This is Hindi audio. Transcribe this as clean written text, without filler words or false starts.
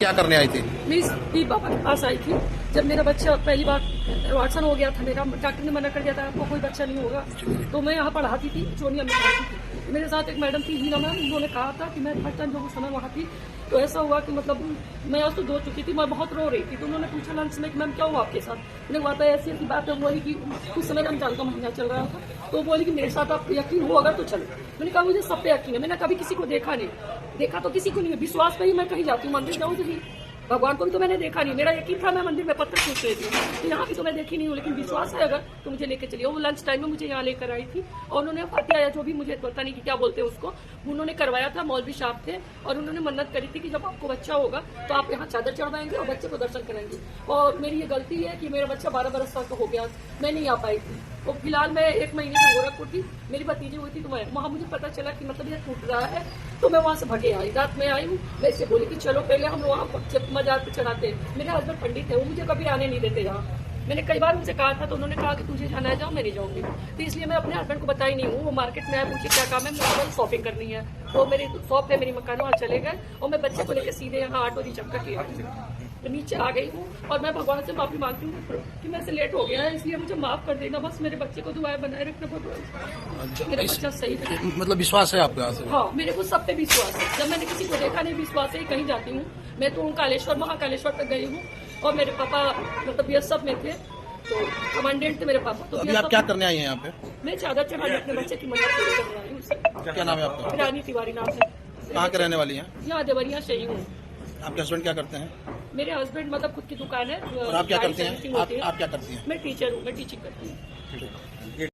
क्या करने आई थी? मैं इस पापा के पास आई थी जब मेरा बच्चा पहली बार एडवांसन हो गया था। मेरा डॉक्टर ने मना कर दिया था आपको कोई बच्चा नहीं होगा। तो मैं यहाँ पढ़ाती थी, चोनिया में पढ़ाती थी। मेरे साथ एक मैडम थी हीना मैम, उन्होंने कहा था कि मैं फर्स्ट टाइम जब उस समय वहाँ थी तो ऐसा हुआ कि मतलब मैं आज तो धो चुकी थी, मैं बहुत रो रही थी। तो उन्होंने पूछा लंच में कि मैम क्या हुआ आपके साथ। मैंने कहा था ऐसी ऐसी बात है, बोली कि उस समय रमजान का महीना चल रहा था। तो बोली कि मेरे साथ आप यकीन हो अगर तो चलो। मैंने कहा मुझे सब पे यकीन है, मैंने कभी किसी को देखा नहीं, देखा तो किसी को नहीं है, विश्वास पे ही मैं कहीं जाती हूँ, मंदिर जाऊँ तो भगवान को भी तो मैंने देखा नहीं। मेरा यकीन था, मैं मंदिर में पत्थर पूछ रही थी तो यहाँ भी तो मैं देखी नहीं हूँ, लेकिन विश्वास है अगर तो मुझे लेकर चलिए। वो लंच टाइम में मुझे यहाँ लेकर आई थी और उन्होंने फातिहा या जो भी मुझे पता नहीं कि क्या बोलते हैं उसको, उन्होंने करवाया था। मौलवी साहब थे और उन्होंने मन्नत करी थी कि जब आपको बच्चा होगा तो आप यहाँ चादर चढ़वाएंगे और बच्चे को दर्शन कराएंगे। और मेरी ये गलती है कि मेरा बच्चा 12 बरस का हो गया, मैं नहीं आ पाई थी। तो फिलहाल मैं 1 महीने से गोरखपुर थी, मेरी भतीजी हुई थी तो वहाँ मुझे पता चला कि मतलब ये टूट रहा है। तो मैं वहाँ से भगे आई, रात में आई हूँ। मैं इससे बोली कि चलो पहले हम वहाँ मजार पे चढ़ाते हैं। मेरे हस्बैंड पंडित है, वो मुझे कभी आने नहीं देते यहाँ। मैंने कई बार उनसे कहा था तो उन्होंने कहा कि तुझे जाना है जाओ, मैं नहीं जाऊंगी। तो इसलिए मैं अपने हस्बैंड को बताई नहीं हूँ। वो मार्केट में आया, पूछे क्या काम है, मुझे शॉपिंग करनी है। तो मेरी शॉप है मेरी मकान, वहाँ चले गए और मैं बच्चे को लेकर सीधे यहाँ ऑटो रिजर्व करके तो नीचे आ गई हूँ। और मैं भगवान से माफी मांगती हूँ कि मैं से लेट हो गया है, इसलिए मुझे माफ कर देना। बस मेरे बच्चे को दुआएं बनाए रखना भगवान, मेरा बच्चा सही है। मतलब विश्वास है आपका? हाँ, मेरे को सब पे विश्वास है। जब मैंने किसी को देखा नहीं, विश्वास है कहीं जाती हूँ। मैं तो कालेश्वर महाकालेश्वर तक गई हूँ और मेरे पापा मतलब बीएसएफ में थे, तो कमांडेंट थे मेरे पापा। तो अभी आप क्या करने आई हैं यहाँ पे? मैं चादर चढ़ाने अपने बच्चे की मदद पूरी करने आई हूँ। क्या नाम है आपका? रानी तिवारी नाम है। कहाँ के रहने वाली हैं? यहाँ देवरिया से ही हूँ। आपके हस्बैंड क्या करते हैं? मेरे हस्बैंड मतलब खुद की दुकान है। और आप क्या करते हैं? आप क्या करती हैं? मैं टीचर हूँ, मैं टीचिंग करती हूँ।